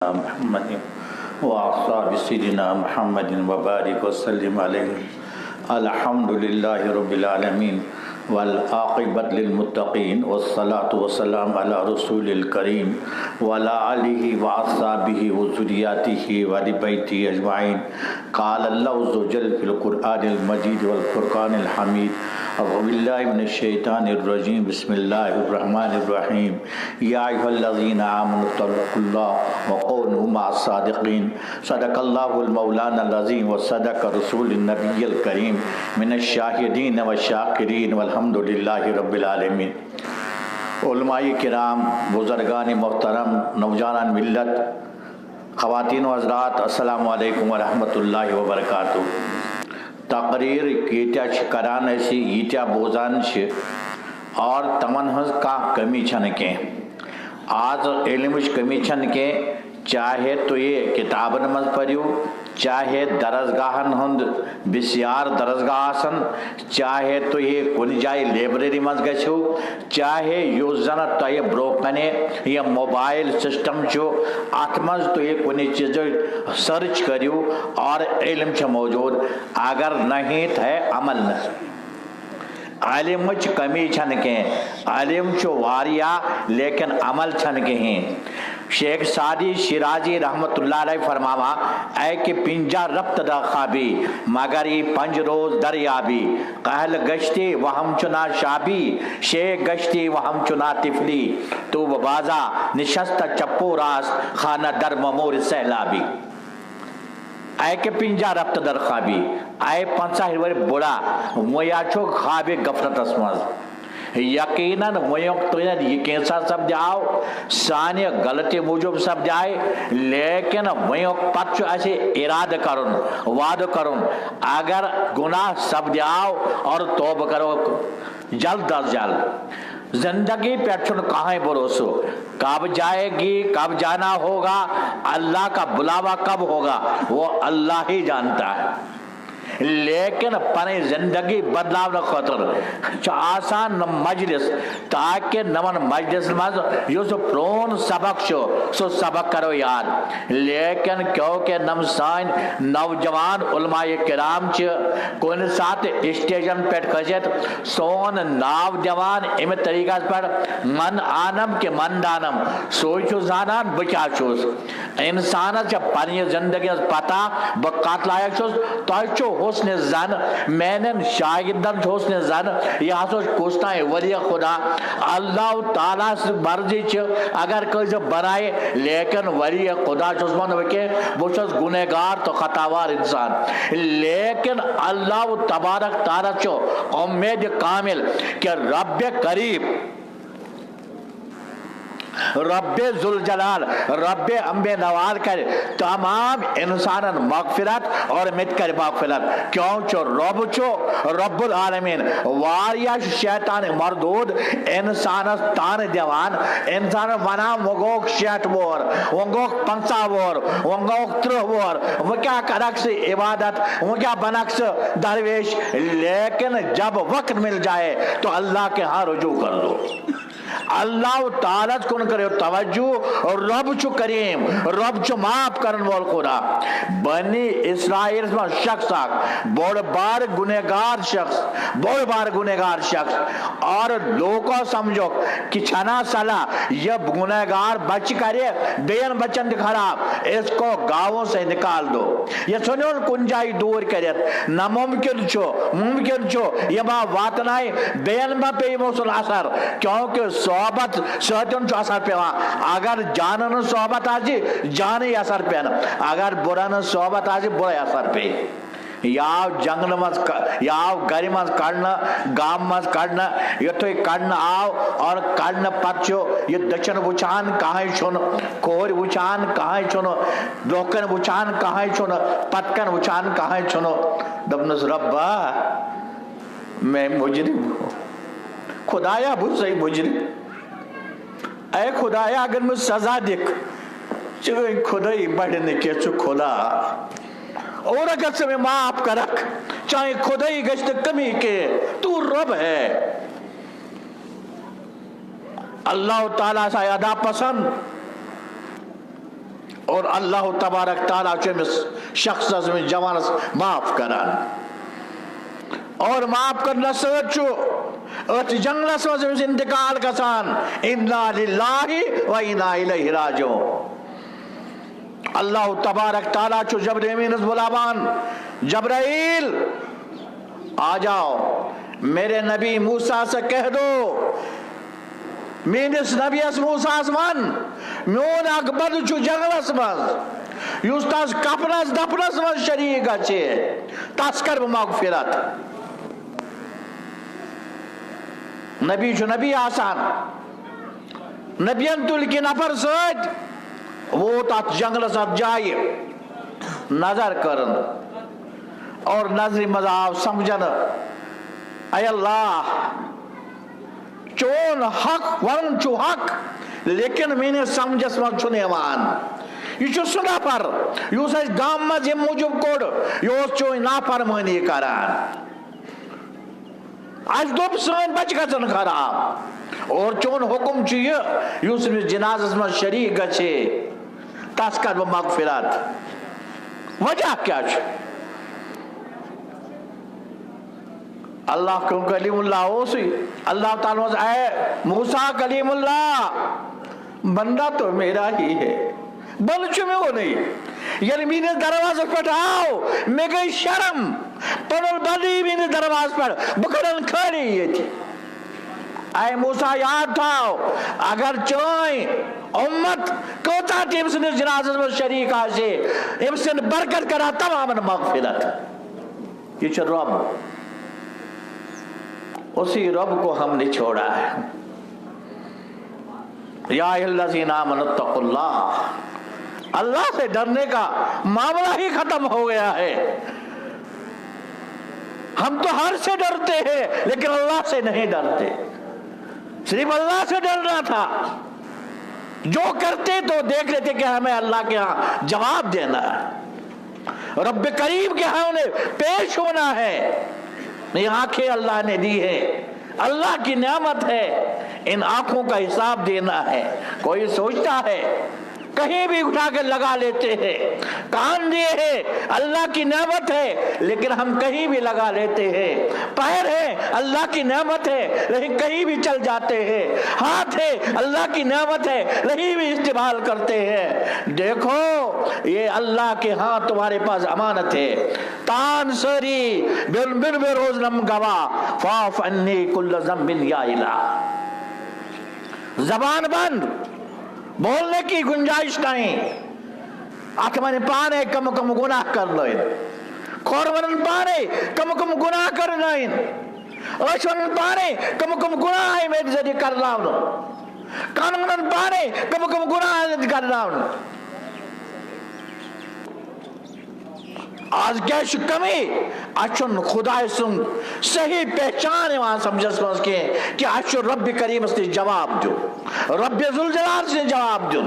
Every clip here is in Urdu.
محمد وأصحاب سيدنا محمد وبارك وسلم عليه. الحمد لله رب العالمين والعاقبة للمتقين والصلاة والسلام على رسول الكريم وعلى آله وأصحابه وذرياته وآل بيته أجمعين. قال الله عز وجل في القرآن المجيد والفرقان الحميد: أعوذ بالله من الشيطان الرجيم. بسم الله الرحمن الرحيم. يا أيها الذين آمنوا اتقوا الله وكونوا مع الصادقين. صدق الله المولانا العظيم وصدق رسول النبي الكريم من الشاهدين والشاكرين والحمد لله رب العالمين. علماء کرام، بزرگان محترم، نوجوان ملت، خواتین و حضرات، السلام علیکم ورحمۃ اللہ وبرکاتہ. تقریر کیتیا کران ایسی یتیا بوزان اور تمن ہز کا کمی چھن کے آج علمش کمی چھن کے، چاہے تو یہ کتابن مز پڑھو، چاہے درسگاہن ہند بسیار درسگاہ آسن، چاہے تو یہ کن جائے لیبریری مز گچھو، چاہے یو زن تو یہ بروکنے یا موبائل سسٹم چھو ات مز تو یہ کن چیز سرچ کریو اور علم چھ موجود. اگر نہیں تھے عمل نہ علم چھ کمی چھن کے، علم چھ واریا لیکن عمل چھن کے ہیں. شیخ سعدی شیرازی رحمت اللہ علیہ فرماوا: اے کہ پنجا ربط دا خوابی مگر یہ 5 روز دریابی، قہل گشتی و ہم چنا شابی، شیخ گشتی و ہم چنا تفلی، تو بازا نشست چپو راست خانہ در ممور سیلابی. اے کہ پنجا ربط در خوابی، اے 5 ہر بڑا مویا چھو خواب غفلت اسماز. یقیناً ویوکتوین یہ کیسا سب جاؤ سانی غلطی موجب سب جائے، لیکن ویوک پچو ایسے ارادہ کرن وعدہ کرن اگر گناہ سب جاؤ اور توبہ کرو جلد از جلد. زندگی پیٹھن کہاں بھروسو، کب جائے گی، کب جانا ہوگا، اللہ کا بلاوا کب ہوگا وہ اللہ ہی جانتا ہے. لیکن پنے زندگی بدلاو نہ خاطر آسان نہ مجلس تاکہ نمن مجلس مز یو سو پرون سبق شو سو سبق کرو یاد. لیکن کیونکہ نمسان نوجوان علماء کرام چ کون ساتھ اسٹیجن پیٹ کھجت سون نوجوان ام طریقہ پر من آنم کے من دانم سوچو زانان بچا چوس انسان جب پنی زندگی پتا بقات لائق چوس تو حسن زن میں نے شاگردن حسن زن یہ سوچ کوستا ہے ولی خدا اللہ تعالیٰ سے مرضی چھ اگر کوئی جو بنائے، لیکن ولی خدا چسمان ہوئے وہ چس گنہگار تو خطاوار انسان، لیکن اللہ تبارک تعالیٰ چو امید کامل کہ رب قریب، رب ذوالجلال، رب امبے نوال کر تمام انسانن مغفرت اور مت کر مغفرت. کیوں چو رب چو رب العالمین واریا شیطان مردود انسان تان دیوان انسان ونا وگوک شیٹ وور وگوک 5 وور وگوک 3 وور وہ کیا کرکس عبادت وہ کیا بنکس درویش، لیکن جب وقت مل جائے تو اللہ کے ہاں رجوع کر دو. اللہ تعالیٰ کن کرے توجہ، رب چو کریم، رب چو معاف کرن وال خدا. بنی اسرائیل میں شخص بڑ بار گنہگار شخص، بڑ بار گنہگار شخص اور لوگوں سمجھو کہ چھنا سلا یہ گنہگار بچ کرے بین بچن خراب اس کو گاؤں سے نکال دو. یہ سنو کنجائی دور کرے ناممکن چھو یہ با واتنائی بین با پی موصل اثر، کیونکہ صحبت سہتن چو اثر پیوا. اگر جانن صحبت آجی جانی اثر پینا، اگر بران صحبت آجی برای اثر پی. یاو جنگل مز یاو گری مز کڑنا گام مز کڑنا یہ تو کڑنا آو اور کڑنا پرچو یہ دچن وچان کہاں چھن کور وچان کہاں چھن دوکن وچان کہاں چھن پتکن وچان کہاں چھن. دبنس ربا میں مجرم ہوں، خدایا بھت صحیح مجرم، اے خدایا اگر مجھ سزا دکھ چکہ خدای بڑھنے کے چو کھلا اور اگر سے میں معاف کرک چاہے خدای گشت کمی کے تو رب ہے. اللہ تعالیٰ سے ادا پسند اور اللہ تبارک تعالیٰ چمس شخص میں جوانس معاف کران اور معاف کرنا سوچو ات جنگلس مز انتقال گژھان انا للہ و انا الیہ راجعون اللہ تبارک تعالیٰ چو جبرائیل امینس بلاوان جبرائیل آ جاؤ میرے نبی موسیٰ سے کہہ دو مینس نبی اس موسیٰ من میون اکبر چو جنگلس مز یوس تاس کپنس دپنس مز شریک اچھے تاس کر مغفرت نبی چو نبی آسان نبیان تل کی نفر سوچ وہ تات جنگلس اب جائے نظر کرن اور نظری مذہب سمجھن اے اللہ چون حق ورن چو حق لیکن میں نے سمجھس من چھنے وان یہ چھو سنا پر یو سج گام مز یہ موجب کوڑ یو چوئی نا فرمانی کران آج دوب سن بچ گژھن خراب اور چون حکم چیئے یو سن جنازس من شریک گچھے تاس کر مغفرت وجہ کیا چھو اللہ کیوں کلیم اللہ ہو سی اللہ تعالیٰ اے موسیٰ کلیم اللہ بندہ تو میرا ہی ہے بلچ میں وہ نہیں یعنی میرے دروازے پر آؤ میں گئی شرم پنل بلی میرے دروازے پر بکرن کھڑی یہ تھی اے موسیٰ یاد تھاؤ اگر چوئیں امت کوتا تھی امسن جنازت میں شریک آجے امسن برکت کرا تمام مغفرت یہ چھو رب اسی رب کو ہم نے چھوڑا ہے یا الذین آمنوا اتقوا اللہ اللہ سے ڈرنے کا معاملہ ہی ختم ہو گیا ہے ہم تو ہر سے ڈرتے ہیں لیکن اللہ سے نہیں ڈرتے صرف اللہ سے ڈرنا تھا جو کرتے تو دیکھ لیتے کہ ہمیں اللہ کے ہاں جواب دینا ہے رب کریم کے ہاں انہیں پیش ہونا ہے یہ آنکھیں اللہ نے دی ہے اللہ کی نعمت ہے ان آنکھوں کا حساب دینا ہے کوئی سوچتا ہے کہیں بھی اٹھا کے لگا لیتے ہیں کان دیے ہیں اللہ کی نعمت ہے لیکن ہم کہیں بھی لگا لیتے ہیں پیر ہے اللہ کی نعمت ہے لیکن کہیں بھی چل جاتے ہیں ہاتھ ہے اللہ کی نعمت ہے کہیں بھی استعمال کرتے ہیں دیکھو یہ اللہ کے ہاں تمہارے پاس امانت ہے تان سری بن بن بے روز نم گوا فاف انی کل ذنب یا الہ زبان بند بولنے کی گنجائش نہیں آتمن پانے کم کم گناہ کر لائن کھورمن پانے کم کم گناہ کر لائن اشون پانے کم کم گناہ ہے میری ذریعے کر لاؤن کانمن پانے کم کم گناہ ہے کر لاؤن آج کیش کمی اچھن خدا سن صحیح پہچانے وہاں سمجھس مز کے کہ اچھو رب کریم اس نے جواب دو رب ذوالجلال سے جواب دو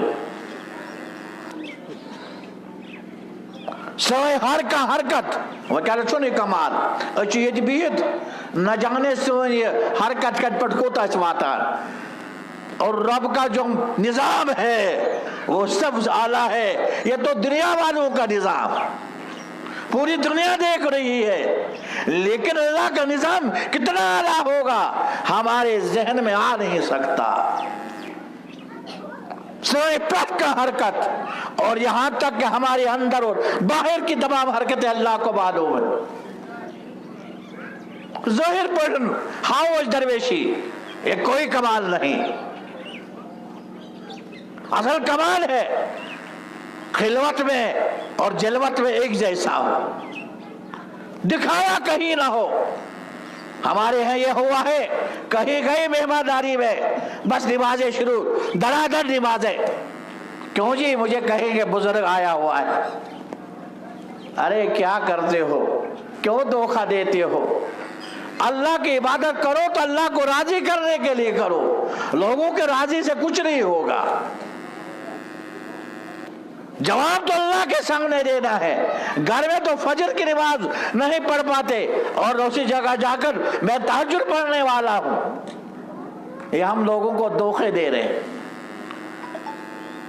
سوئے ہر کا حرکت وہ کہہ رہے چھونے کمال اچھو یہ بیت نہ جانے سوئے یہ حرکت کٹ پٹ کوتا چواتا اور رب کا جو نظام ہے وہ سب اعلیٰ ہے یہ تو دنیا والوں کا نظام پوری دنیا دیکھ رہی ہے لیکن اللہ کا نظام کتنا اعلیٰ ہوگا ہمارے ذہن میں آ نہیں سکتا سوئے پٹ کا حرکت اور یہاں تک کہ ہمارے اندر اور باہر کی تمام حرکتیں اللہ کو معلوم ہے ظاہر پڑھن ہاؤش درویشی یہ کوئی کمال نہیں اصل کمال ہے خلوت میں اور جلوت میں ایک جیسا ہو دکھایا کہیں نہ ہو ہمارے ہاں یہ ہوا ہے کہیں گئے مہمانداری میں بس نمازیں شروع دھڑا نمازیں کیوں جی مجھے کہیں گے بزرگ آیا ہوا ہے ارے کیا کرتے ہو کیوں دھوکہ دیتے ہو اللہ کی عبادت کرو تو اللہ کو راضی کرنے کے لیے کرو لوگوں کے راضی سے کچھ نہیں ہوگا جواب تو اللہ کے سامنے دینا ہے گھر میں تو فجر کی نماز نہیں پڑھ پاتے اور اسی جگہ جا کر میں تہجد پڑھنے والا ہوں یہ ہم لوگوں کو دھوکے دے رہے ہیں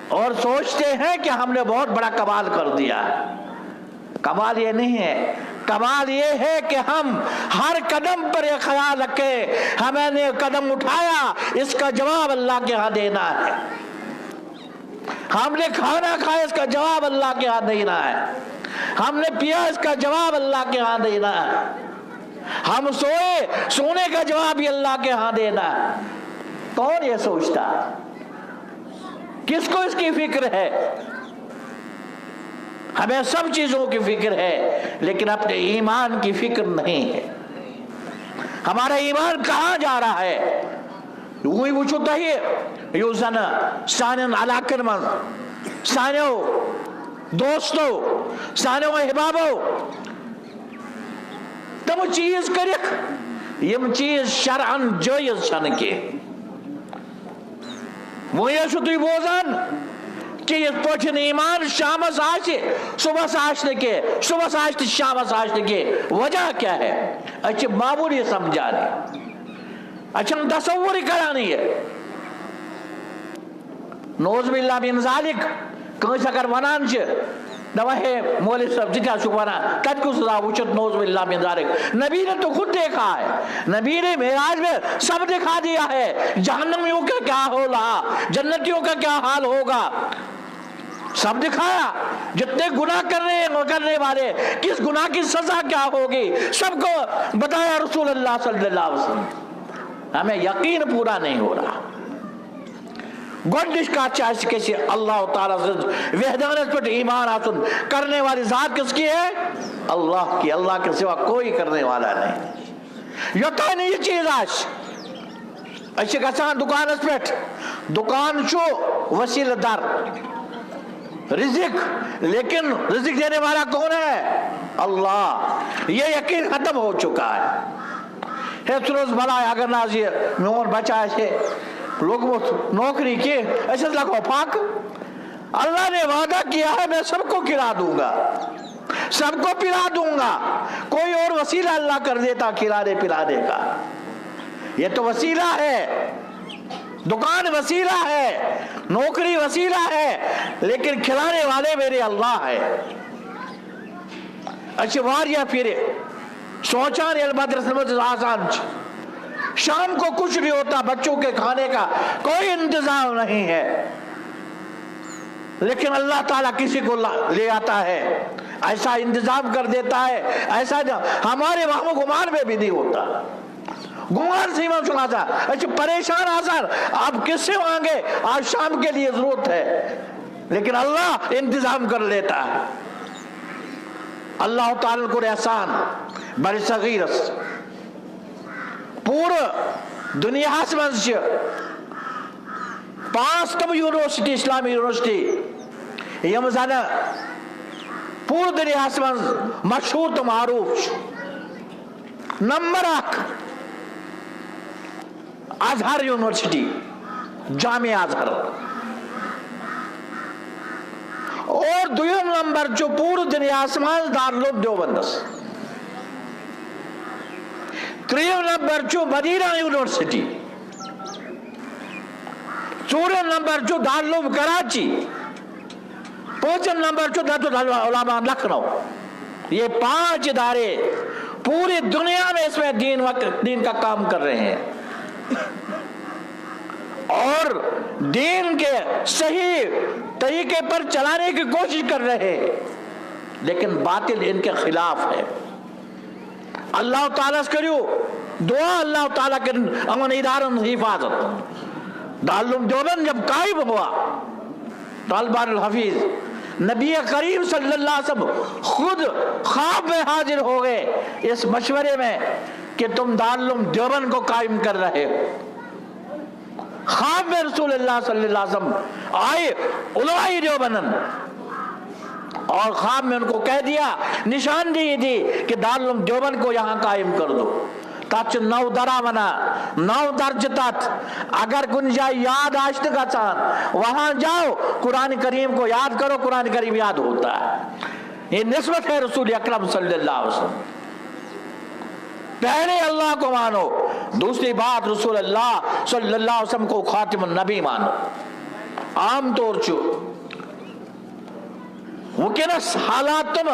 اور سوچتے ہیں کہ ہم نے بہت بڑا کمال کر دیا. کمال یہ نہیں ہے، کمال یہ ہے کہ ہم ہر قدم پر یہ خیال رکھیں ہمیں نے قدم اٹھایا اس کا جواب اللہ کے ہاں دینا ہے. ہم نے کھانا کھایا اس کا جواب اللہ کے ہاں دینا ہے. ہم نے پیا اس کا جواب اللہ کے ہاں دینا ہے. ہم سونے کا جواب بھی اللہ کے ہاں دینا ہے. کون یہ سوچتا ہے؟ کس کو اس کی فکر ہے؟ ہمیں سب چیزوں کی فکر ہے لیکن اپنے ایمان کی فکر نہیں ہے. ہمارا ایمان کہاں جا رہا ہے؟ وہی وچو تہی یوزن سانن علاقن من سانیو دوستو سانیو احبابو تم چیز کرک یم چیز شرعن جائز چھن کے. وہی چھو تھی بوزان کہ یہ پوچھن ایمان شامس آشتے صبح سے آشتے کے صبح سے آشتے شامس آشتے کے وجہ کیا ہے؟ اچھے معمولی سمجھا نہیں، اچھا تصور ہی کرانی ہے. نوز باللہ من ذالک کنس اگر ونان چھے نوہے مولی صاحب جتیا شکوانا کت کو سزا وچت نوز باللہ من ذالک. نبی نے تو خود دیکھا ہے، نبی نے معراج میں سب دکھا دیا ہے جہنمیوں کا کیا ہوگا، جنتیوں کا کیا حال ہوگا، سب دکھایا. جتنے گناہ کرنے والے کس گناہ کی سزا کیا ہوگی سب کو بتایا رسول اللہ صلی اللہ علیہ وسلم. ہمیں یقین پورا نہیں ہو رہا. گوڈش کا چاہیے کسی اللہ تعالیٰ سے وحدانیت پر ایمان آسن کرنے والی ذات کس کی ہے؟ اللہ کی. اللہ کے سوا کوئی کرنے والا نہیں. یوتا نہیں یہ چیز آج اچھے گسان دکان اس پیٹ دکان چو وسیل در رزق، لیکن رزق دینے والا کون ہے؟ اللہ. یہ یقین ختم ہو چکا ہے. روز بلا اگر نازی میون بچہ ہے لوگ نوکری کی ایسے لگو پاک اللہ نے وعدہ کیا ہے میں سب کو کھلا دوں گا، سب کو پلا دوں گا. کوئی اور وسیلہ اللہ کر دیتا کھلانے پلانے کا. یہ تو وسیلہ ہے، دکان وسیلہ ہے، نوکری وسیلہ ہے، لیکن کھلانے والے میرے اللہ ہے. اچھے واریا پھر سوچان المدرسہ میں آسان شام کو کچھ نہیں ہوتا، بچوں کے کھانے کا کوئی انتظام نہیں ہے، لیکن اللہ تعالیٰ کسی کو لے آتا ہے ایسا انتظام کر دیتا ہے. ایسا ہمارے وہاں گمان میں بھی نہیں ہوتا. گمان سے امام سنا تھا اچھا پریشان آسان آپ کس سے مانگے آج شام کے لیے ضرورت ہے، لیکن اللہ انتظام کر لیتا ہے. اللہ تعالیٰ کو احسان بڑی صغیرس پورا دنیا ہسمنز 5 تم یونیورسٹی اسلامی یونیورسٹی یم زن پورا دنیا ہسمنز مشہور تو معروف. نمبر 1 ازہر یونیورسٹی جامعہ ازہر، اور دویم نمبر جو پورا دنیا آسمان دارالعلوم دیوبندس، تریم نمبر جو مدینہ یونیورسٹی، چورم نمبر جو دارالعلوم کراچی، پانچم نمبر جو دارالعلوم علماء لکھنؤ. یہ 5 ادارے پوری دنیا میں اس میں دین کا کام کر رہے ہیں اور دین کے صحیح طریقے پر چلانے کی کوشش کر رہے ہیں، لیکن باطل ان کے خلاف ہے. اللہ تعالیٰ سے کریو دعا اللہ تعالیٰ کے امن ادارن حفاظت. دارالعلوم دیوبند جب قائم ہوا طالبان الحفیظ نبی کریم صلی اللہ علیہ وسلم خود خواب میں حاضر ہو گئے اس مشورے میں کہ تم دارالعلوم دیوبند کو قائم کر رہے ہو. خواب میں رسول اللہ صلی اللہ علیہ وسلم آئے علماء دیوبند اور خواب میں ان کو کہہ دیا نشاندہی دی کہ دارالعلوم دیوبند کو یہاں قائم کر دو. تاچ 9 درا منا 9 درج تات اگر گنجائے یاد آشت کا چاند وہاں جاؤ قرآن کریم کو یاد کرو، قرآن کریم یاد ہوتا ہے. یہ نسبت ہے رسول اکرم صلی اللہ علیہ وسلم. پہلے اللہ کو مانو، دوسری بات رسول اللہ صلی اللہ علیہ وسلم کو خاتم النبی مانو. عام طور چھُ وٕنکٮ۪نس حالات تِم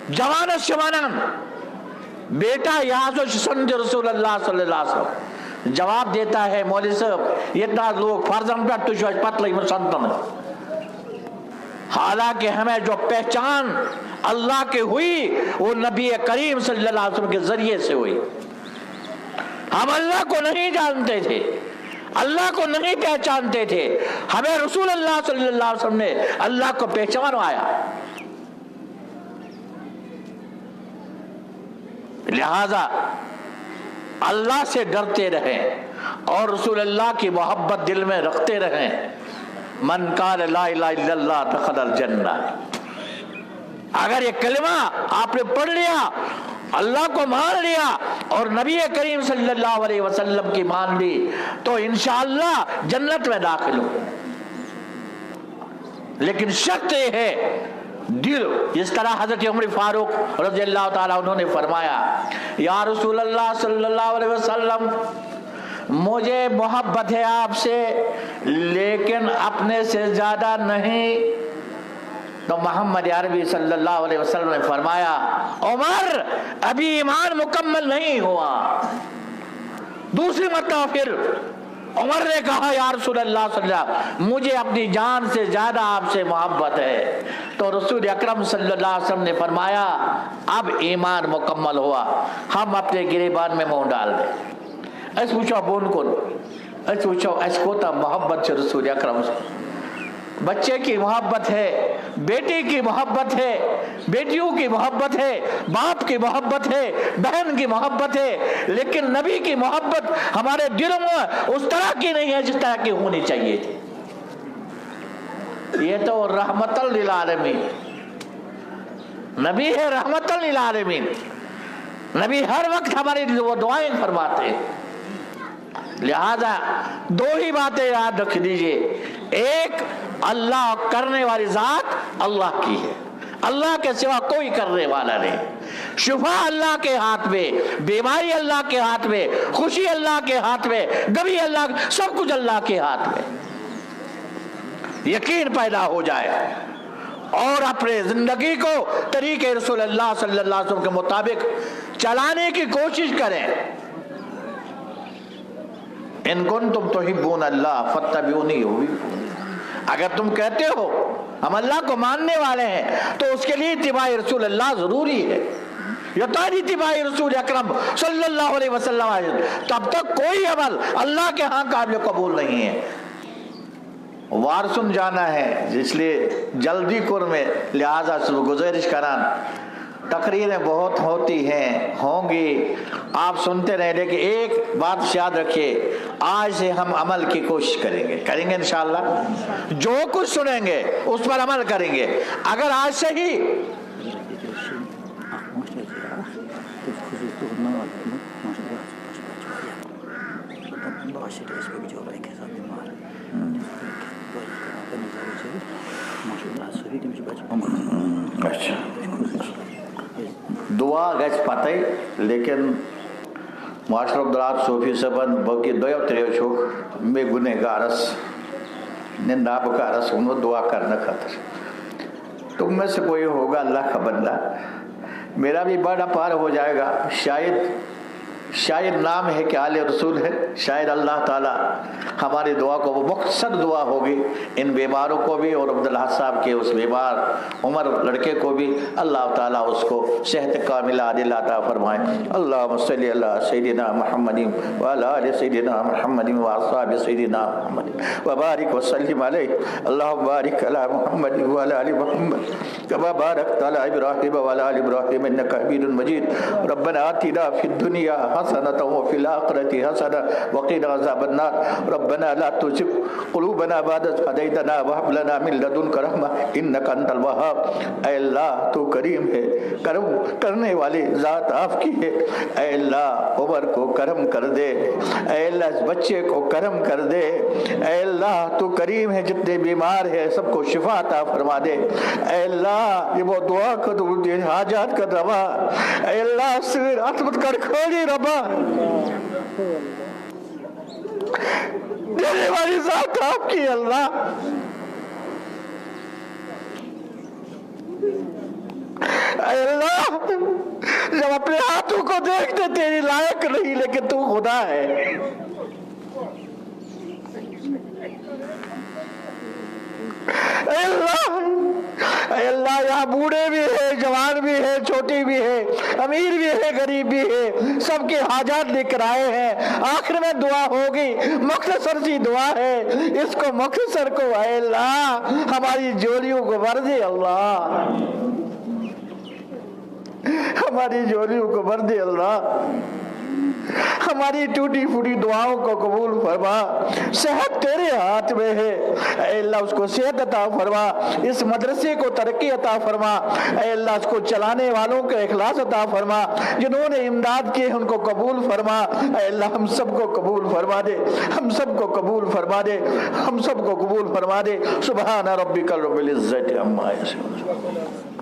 جوانس چھِ ونان بیٹا یہاں سے سمجھ رسول اللہ صلی اللہ علیہ وسلم جواب دیتا ہے مولوی صاحب اتنا لوگ فرزن پہ تجھ پتہ لگی سنتن حالانکہ ہمیں جو پہچان اللہ کے ہوئی وہ نبی کریم صلی اللہ علیہ وسلم کے ذریعے سے ہوئی. ہم اللہ کو نہیں جانتے تھے, اللہ کو نہیں پہچانتے تھے, ہمیں رسول اللہ صلی اللہ علیہ وسلم نے اللہ کو پہچانوایا. لہذا اللہ سے ڈرتے رہیں اور رسول اللہ کی محبت دل میں رکھتے رہیں. من قال لا الہ الا اللہ دخل الجنہ. اگر یہ کلمہ آپ نے پڑھ لیا, اللہ کو مان لیا اور نبی کریم صلی اللہ علیہ وسلم کی مان لی تو انشاءاللہ جنت میں داخل ہو. لیکن شرط یہ ہے دل, جس طرح حضرت عمر فاروق رضی اللہ تعالیٰ انہوں نے فرمایا یا رسول اللہ صلی اللہ علیہ وسلم مجھے محبت ہے آپ سے لیکن اپنے سے زیادہ نہیں. تو محمد عربی صلی اللہ علیہ وسلم نے فرمایا عمر ابھی ایمان مکمل نہیں ہوا. دوسری مرتبہ پھر عمر نے کہا یا رسول اللہ صلی اللہ علیہ وسلم مجھے اپنی جان سے زیادہ آپ سے محبت ہے. تو رسول اکرم صلی اللہ علیہ وسلم نے فرمایا اب ایمان مکمل ہوا, ہم اپنے گریبان میں منہ ڈال دیں. اس پوچھو بون کن اس پوچھو اس کوتا محبت سے رسول اکرم سے. بچے کی محبت ہے, بیٹی کی محبت ہے, بیٹیوں کی محبت ہے, باپ کی محبت ہے, بہن کی محبت ہے, لیکن نبی کی محبت ہمارے دلوں میں اس طرح کی نہیں ہے جس طرح کی ہونی چاہیے تھی. یہ تو رحمت للعالمین نبی ہے, رحمت للعالمین نبی ہر وقت ہماری دعائیں فرماتے ہیں. لہذا دو ہی باتیں یاد رکھ دیجئے, ایک اللہ کرنے والی ذات اللہ کی ہے, اللہ کے سوا کوئی کرنے والا نہیں. شفا اللہ کے ہاتھ میں, بیماری اللہ کے ہاتھ میں, خوشی اللہ کے ہاتھ میں, غمی اللہ, سب کچھ اللہ کے ہاتھ میں. یقین پیدا ہو جائے اور اپنے زندگی کو طریقے رسول اللہ صلی اللہ علیہ وسلم کے مطابق چلانے کی کوشش کریں. ان کنتم تحبون اللہ فاتبعونی. اگر تم کہتے ہو ہم اللہ کو ماننے والے ہیں تو اس کے لیے اتباع رسول اللہ ضروری ہے. یتانی اتباع رسول اکرم صلی اللہ علیہ وسلم, تب تک کوئی عمل اللہ کے ہاں قابل قبول نہیں ہے. وارسن جانا ہے اس لیے جلدی کر میں, لہذا گزارش کران تقریریں بہت ہوتی ہیں ہوں گی, آپ سنتے رہیں, لیکن ایک بات یاد رکھیے آج سے ہم عمل کی کوشش کریں گے انشاءاللہ. جو کچھ سنیں گے اس پر عمل کریں گے. اگر آج سے ہی دعا گژھِ پتٕے, لیکن معاشر عبدالعاط صوفی صٲبن بلکہ دۄیو ترٛیٚیو چھُکھ مےٚ گُنہگارس نندابکارس ووٚنمُت دعا کرنے خٲطرٕ. تم میں سے کوئی ہوگا اللہ کا بندہ, میرا بھی بڑا پار ہو جائے گا. شاید نام ہے کہ آل رسول ہے, شاید اللہ تعالیٰ ہماری دعا کو وہ مختصر دعا ہوگی ان بیماروں کو بھی اور عبداللہ صاحب کے اس بیمار عمر لڑکے کو بھی اللہ تعالیٰ اس کو صحت کاملہ عاجلہ عطا فرمائے. اللہم صلی علی سیدنا محمد وعلی آل سیدنا محمد واصحاب سیدنا محمد وبارک وسلم علیہ. اللہم بارک علی محمد وعلی آل محمد کما بارکت علی ابراہیم وعلی آل ابراہیم انک حمید مجید. ربنا آتنا فی الدنیا حسنة وفي الآخرة حسنة وقنا عذاب النار. ربنا لا تزغ قلوبنا بعد إذ هديتنا وهب لنا من لدنك رحمة إنك أنت الوهاب. اے اللہ تو کریم ہے, کرم کرنے والی ذات آپ کی ہے. اے اللہ عمر کو کرم کر دے, اے اللہ اس بچے کو کرم کر دے. اے اللہ تو کریم ہے, جتنے بیمار ہیں سب کو شفا عطا فرما دے. اے اللہ یہ وہ دعا کا تو حاجات کا دوا. اے اللہ سر عطمت کر کھولی ربا میری ہماری ذات آپ کی اللہ، اے اللہ جب اپنے ہاتھوں کو دیکھتے تیری لائق نہیں، لیکن تو خدا ہے۔ اے اللہ، اے اللہ یہاں بوڑھے بھی ہیں، جوان بھی ہیں، چھوٹی بھی ہے، امیر بھی ہے، غریب بھی ہے، سب کے حاجات لے کر آئے ہیں۔ آخر میں دعا ہوگی، مختصر سی دعا ہے، اس کو مختصر کو اے اللہ ہماری جولیوں کو بھر دے اللہ، ہماری جولیوں کو بھر دے اللہ، ہماری ٹوٹی پھوٹی دعاؤں کو قبول فرما۔ صحت تیرے ہاتھ میں ہے، اے اللہ اس کو صحت عطا فرما، اس مدرسے کو ترقی عطا فرما، اے اللہ اس کو چلانے والوں کو اخلاص عطا فرما، جنہوں نے امداد کی ان کو قبول فرما، اے اللہ ہم سب کو قبول فرما دے، ہم سب کو قبول فرما دے، ہم سب کو قبول فرما دے۔ سبحان ربک رب العزت عما یصفون۔